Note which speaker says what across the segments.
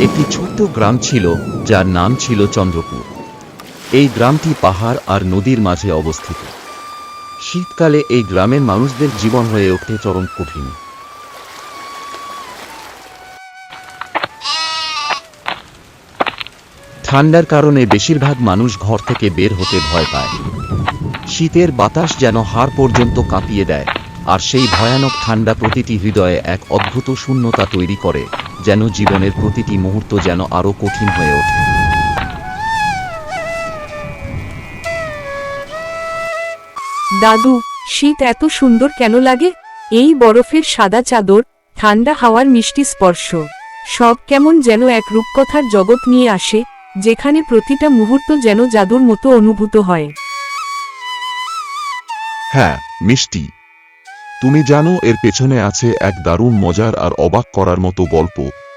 Speaker 1: একটি ছোট্ট গ্রাম ছিল যার নাম ছিল চন্দ্রপুর। এই গ্রামটি পাহাড় আর নদীর মাঝে অবস্থিত। শীতকালে এই গ্রামের মানুষদের জীবন হয়ে ওঠে চরম কঠিন। ঠান্ডার কারণে বেশিরভাগ মানুষ ঘর থেকে বের হতে ভয় পায়। শীতের বাতাস যেন হাড় পর্যন্ত কাঁপিয়ে দেয়, আর সেই ভয়ানক ঠান্ডা প্রতিটি হৃদয়ে এক অদ্ভুত শূন্যতা তৈরি করে, যেন জীবনের প্রতিটি মুহূর্ত যেন আরো কঠিন হয়ে ওঠে।
Speaker 2: দাদু, শীত এত সুন্দর কেন লাগে? এই বরফের সাদা চাদর, ঠান্ডা হাওয়ার মিষ্টি স্পর্শ, সব কেমন যেন এক রূপকথার জগৎ নিয়ে আসে, যেখানে প্রতিটা মুহূর্ত যেন জাদুর মতো অনুভূত হয়।
Speaker 3: হ্যাঁ মিষ্টি, তুমি জানো এর পেছনে আছে এক দারুণ মজার আর অবাক করার মতো গল্প,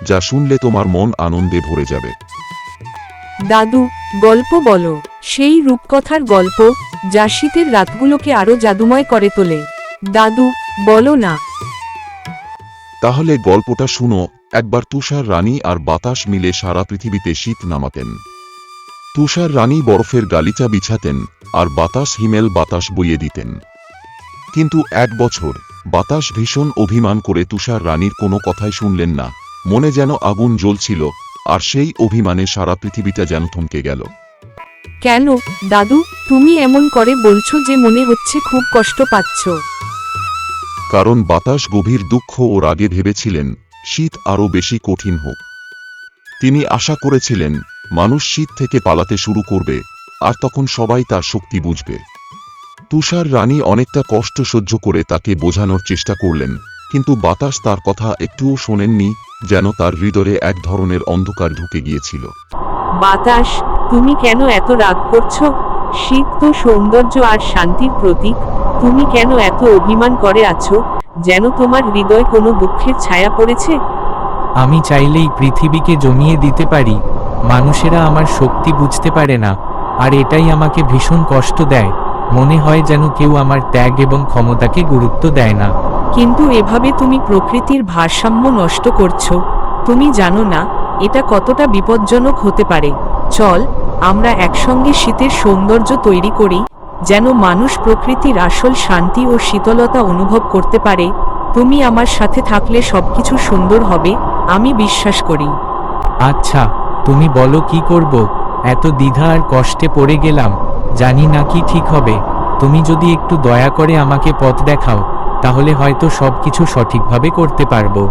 Speaker 3: যা শুনলে তোমার মন আনন্দে ভরে যাবে।
Speaker 2: দাদু, গল্প বলো, সেই রূপকথার গল্প যা শীতের রাতগুলোকে আরো জাদুময় করে তোলে। দাদু, বলো না।
Speaker 3: তাহলে গল্পটা শুনো। একবার তুষার রানী আর বাতাস মিলে সারা পৃথিবীতে শীত নামাতেন। তুষার রানী বরফের গালিচা বিছাতেন, আর বাতাস হিমেল বাতাস বইয়ে দিতেন। কিন্তু এক বছর বাতাস ভীষণ অভিমান করে তুষার রানীর কোনো কথাই শুনলেন না। মনে যেন আগুন জ্বলছিল, আর সেই অভিমানে সারা পৃথিবীটা যেন থমকে গেল।
Speaker 2: কেন দাদু, তুমি এমন করে বলছো যে মনে হচ্ছে খুব কষ্ট পাচ্ছ?
Speaker 3: কারণ বাতাস গভীর দুঃখ ও রাগে ভেবেছিলেন শীত আরও বেশি কঠিন হোক। তিনি আশা করেছিলেন মানুষ শীত থেকে পালাতে শুরু করবে, আর তখন সবাই তার শক্তি বুঝবে। তুষার রানী অনেকটা কষ্ট সহ্য করে তাকে বোঝানোর চেষ্টা করলেন, কিন্তু বাতাস তার কথা একটুও শোনেননি, যেন তার হৃদয়ে এক ধরনের অন্ধকার ঢুকে গিয়েছিল।
Speaker 2: বাতাস, তুমি কেন এত রাগ করছো? শীত তো সৌন্দর্য আর শান্তির প্রতীক। তুমি কেন এত অভিমান করে আছো, যেন তোমার হৃদয় কোনো দুঃখের ছায়া পড়েছে?
Speaker 4: আমি চাইলেই পৃথিবীকে জমিয়ে দিতে পারি, মানুষেরা আমার শক্তি বুঝতে পারে না, আর এটাই আমাকে ভীষণ কষ্ট দেয়। মনে হয় যেন কেউ আমার ত্যাগ এবং ক্ষমতাকে গুরুত্ব দেয় না।
Speaker 2: কিন্তু এভাবে তুমি প্রকৃতির ভারসাম্য নষ্ট করছো। তুমি জানো না এটা কতটা বিপজ্জনক হতে পারে। চল, আমরা একসঙ্গে শীতের সৌন্দর্য তৈরি করি, যেন মানুষ প্রকৃতির আসল শান্তি ও শীতলতা অনুভব করতে পারে। তুমি আমার সাথে থাকলে সবকিছু সুন্দর হবে, আমি বিশ্বাস করি।
Speaker 4: আচ্ছা, তুমি বলো কি করব। এত দ্বিধা আর কষ্টে পড়ে গেলাম, জানি না কি ঠিক হবে। তুমি যদি একটু দয়া করে আমাকে পথ দেখাও, তাহলে হয়তো সবকিছু সঠিকভাবে করতে পারবো।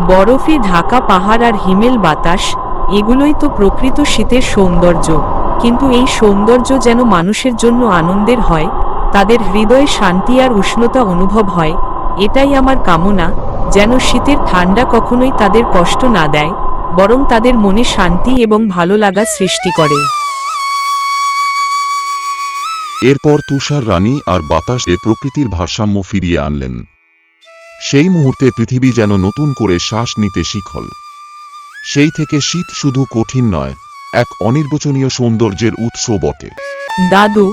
Speaker 2: বরফে ঢাকা পাহাড় আর হিমেল বাতাস, এগুলোই তো প্রকৃত শীতের সৌন্দর্য। কিন্তু এই সৌন্দর্য যেন মানুষের জন্য আনন্দের হয়, তাদের হৃদয়ে শান্তি আর উষ্ণতা অনুভব হয়। এটাই আমার কামনা, যেন শীতের ঠান্ডা কখনোই তাদের কষ্ট না দেয়, বরং তাদের মনে শান্তি এবং ভালো লাগা সৃষ্টি করে।
Speaker 3: এরপর তুষার রানী আর বাতাস প্রকৃতির ভারসাম্য ফিরিয়ে আনলেন। সেই মুহূর্তে পৃথিবী যেন নতুন করে শ্বাস নিতে শিখল। সেই থেকে শীত শুধু কঠিন নয়, এক অনির্বচনীয় সৌন্দর্যের উৎস বটে।
Speaker 2: দাদু,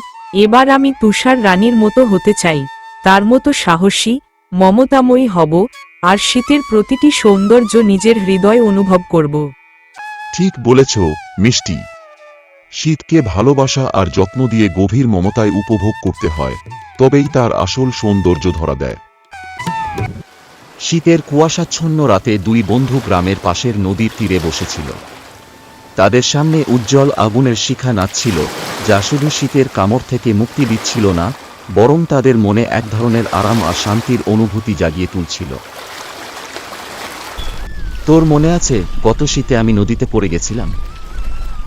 Speaker 2: এবার আমি তুষার রানীর মতো হতে চাই, তার মতো সাহসী, মমতাময়ী হব, আর শীতের প্রতিটি সৌন্দর্য নিজের হৃদয় অনুভব করব।
Speaker 3: ঠিক বলেছ মিষ্টি। শীতকে ভালোবাসা আর যত্ন দিয়ে গভীর মমতায় উপভোগ করতে হয়, তবেই তার আসল সৌন্দর্য ধরা দেয়।
Speaker 1: শীতের কুয়াশাচ্ছন্ন রাতে দুই বন্ধু গ্রামের পাশের নদীর তীরে বসেছিল। তাদের সামনে উজ্জ্বল আগুনের শিখা নাচছিল, যা শুধু শীতের কামড় থেকে মুক্তি দিচ্ছিল না, বরং তাদের মনে এক ধরনের আরাম আর শান্তির অনুভূতি জাগিয়ে তুলছিল। তোর মনে আছে গত শীতে আমি নদীতে পড়ে গেছিলাম?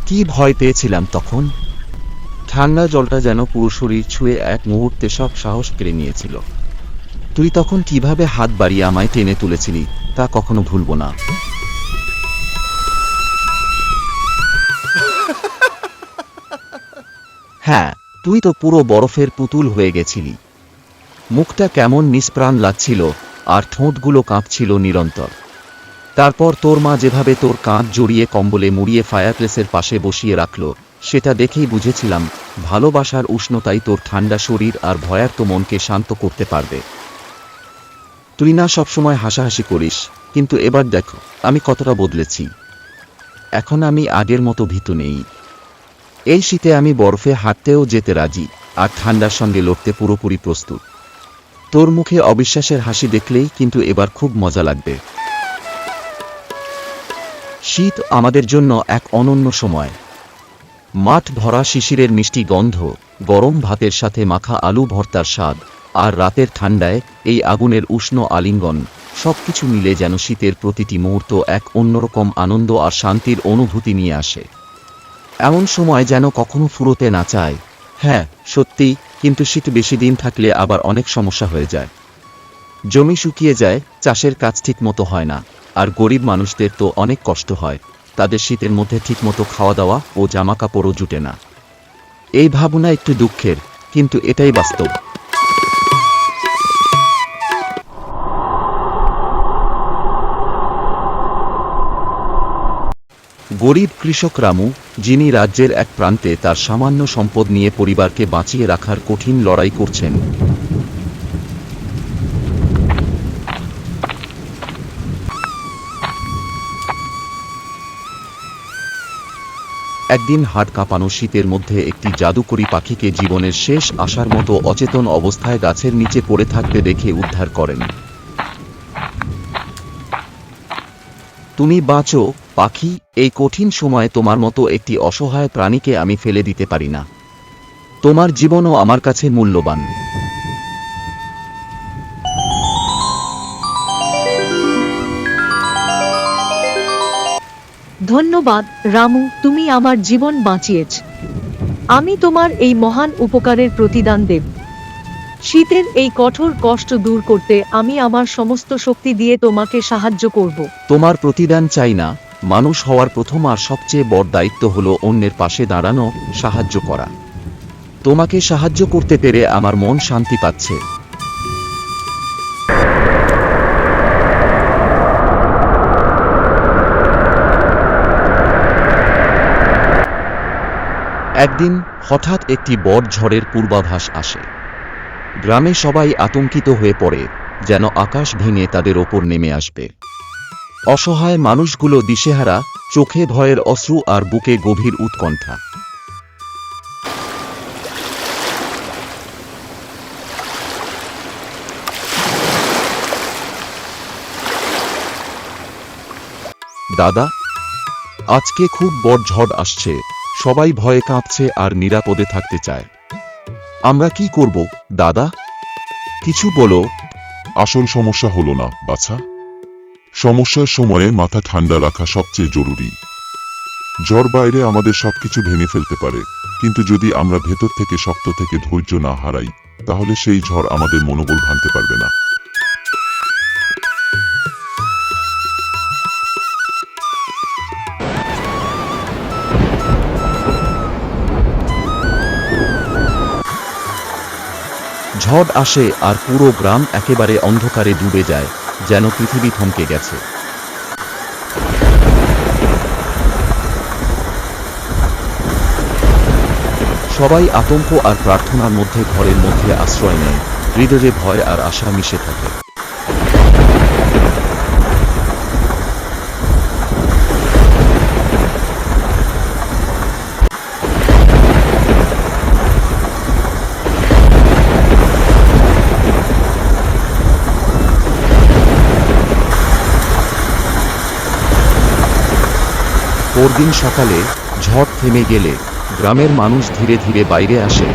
Speaker 1: কি ভয় পেয়েছিলাম তখন! ঠান্ডা জলটা যেন পুরো শরীর ছুঁয়ে এক মুহূর্তে সব সাহস কেড়ে নিয়েছিল। তুই তখন কিভাবে হাত বাড়িয়ে আমায় টেনে তুলেছিলি, তা কখনো ভুলব না। হ্যাঁ, তুই তো পুরো বরফের পুতুল হয়ে গেছিলি। মুখটা কেমন নিষ্প্রাণ লাগছিল, আর ঠোঁটগুলো কাঁপছিল নিরন্তর। তারপর তোর মা যেভাবে তোর কাঁধ জড়িয়ে কম্বলে মুড়িয়ে ফায়ারপ্লেসের পাশে বসিয়ে রাখল, সেটা দেখেই বুঝেছিলাম ভালোবাসার উষ্ণতাই তোর ঠান্ডা শরীর আর ভয়ার্ত মনকে শান্ত করতে পারবে। তুই না সবসময় হাসাহাসি করিস, কিন্তু এবার দেখো আমি কতটা বদলেছি। এখন আমি আগের মতো ভীতু নেই। এই শীতে আমি বরফে হাঁটতেও যেতে রাজি, আর ঠান্ডার সঙ্গে লড়তে পুরোপুরি প্রস্তুত। তোর মুখে অবিশ্বাসের হাসি দেখলেই কিন্তু এবার খুব মজা লাগবে। শীত আমাদের জন্য এক অনন্য সময়। মাঠ ভরা শিশিরের মিষ্টি গন্ধ, গরম ভাতের সাথে মাখা আলু ভর্তার স্বাদ, আর রাতের ঠান্ডায় এই আগুনের উষ্ণ আলিঙ্গন, সবকিছু মিলে যেন শীতের প্রতিটি মুহূর্ত এক অন্যরকম আনন্দ আর শান্তির অনুভূতি নিয়ে আসে। এমন সময় যেন কখনো ফুরোতে না চায়। হ্যাঁ সত্যি, কিন্তু শীত বেশি দিন থাকলে আবার অনেক সমস্যা হয়ে যায়। জমি শুকিয়ে যায়, চাষের কাজ ঠিক মতো হয় না, আর গরিব মানুষদের তো অনেক কষ্ট হয়। তাদের শীতের মধ্যে ঠিকমতো খাওয়া দাওয়া ও জামা কাপড়ও জুটে না। এই ভাবনা একটু দুঃখের, কিন্তু এটাই বাস্তব। গরিব কৃষক রামু, যিনি রাজ্যের এক প্রান্তে তার সামান্য সম্পদ নিয়ে পরিবারকে বাঁচিয়ে রাখার কঠিন লড়াই করছেন। একদিন হাড় কাঁপানো শীতের মধ্যে একটি জাদুকরী পাখিকে জীবনের শেষ আশার মতো অচেতন অবস্থায় গাছের নিচে পড়ে থাকতে দেখে উদ্ধার করেন। তুমি বাঁচো পাখি, এই কঠিন সময়ে তোমার মতো একটি অসহায় প্রাণীকে আমি ফেলে দিতে পারি না। তোমার জীবনও আমার কাছে মূল্যবান।
Speaker 5: ধন্যবাদ রামু, তুমি আমার জীবন বাঁচিয়েছ। আমি তোমার এই মহান উপকারের প্রতিদান দেব। শীতের এই কঠোর কষ্ট দূর করতে আমি আমার সমস্ত শক্তি দিয়ে তোমাকে সাহায্য করব।
Speaker 1: তোমার প্রতিদান চাই না। মানুষ হওয়ার প্রথম আর সবচেয়ে বড় দায়িত্ব হলো অন্যের পাশে দাঁড়ানো, সাহায্য করা। তোমাকে সাহায্য করতে পেরে আমার মন শান্তি পাচ্ছে। একদিন হঠাৎ একটি বড় ঝড়ের পূর্বাভাস আসে। গ্রামে সবাই আতঙ্কিত হয়ে পড়ে, যেন আকাশ ভেঙে তাদের ওপর নেমে আসবে। অসহায় মানুষগুলো দিশেহারা, চোখে ভয়ের অশ্রু আর বুকে গভীর উৎকণ্ঠা।
Speaker 3: দাদা, আজকে খুব বড় ঝড় আসছে, সবাই ভয়ে কাঁপছে আর নিরাপদে থাকতে চায়। আমরা কি করব দাদা? কিছু বলো। আসল সমস্যা হলো না বাছা। সমস্যার সময়ে মাথা ঠান্ডা রাখা সবচেয়ে জরুরি। ঝড় বাইরে আমাদের সবকিছু ভেঙে ফেলতে পারে, কিন্তু যদি আমরা ভেতর থেকে শক্ত থেকে ধৈর্য না হারাই, তাহলে সেই ঝড় আমাদের মনোবল ভাঙতে পারবে না।
Speaker 1: ঝড় আসে আর পুরো গ্রাম একেবারে অন্ধকারে ডুবে যায়, যেন পৃথিবী থমকে গেছে। সবাই আতঙ্ক আর প্রার্থনার মধ্যে ঘরের মধ্যে আশ্রয় নেয়, হৃদয়ে ভয় আর আশা মিশে থাকে। পরদিন সকালে ঝড় থেমে গেলে গ্রামের মানুষ ধীরে ধীরে বাইরে আসে।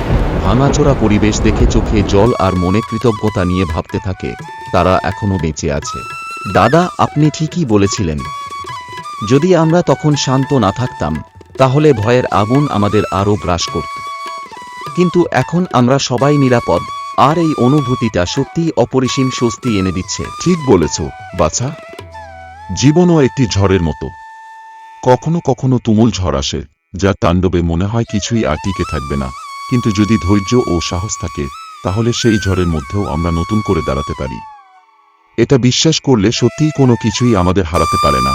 Speaker 1: ভাঙাচোরা পরিবেশ দেখে চোখে জল আর মনে কৃতজ্ঞতা নিয়ে ভাবতে থাকে, তারা এখনো বেঁচে আছে। দাদা, আপনি ঠিকই বলেছিলেন। যদি আমরা তখন শান্ত না থাকতাম, তাহলে ভয়ের আগুন আমাদের আরও গ্রাস করত। কিন্তু এখন আমরা সবাই নিরাপদ, আর এই অনুভূতিটা সত্যিই অপরিসীম স্বস্তি এনে দিচ্ছে।
Speaker 3: ঠিক বলেছ বাছা। জীবনও একটি ঝড়ের মতো। কখনো কখনো তুমুল ঝড় আসে, যার তাণ্ডবে মনে হয় কিছুই আর টিকে থাকবে না, কিন্তু যদি ধৈর্য ও সাহস থাকে, তাহলে সেই ঝড়ের মধ্যেও আমরা নতুন করে দাঁড়াতে পারি। এটা বিশ্বাস করলে সত্যিই কোনো কিছুই আমাদের হারাতে পারে না।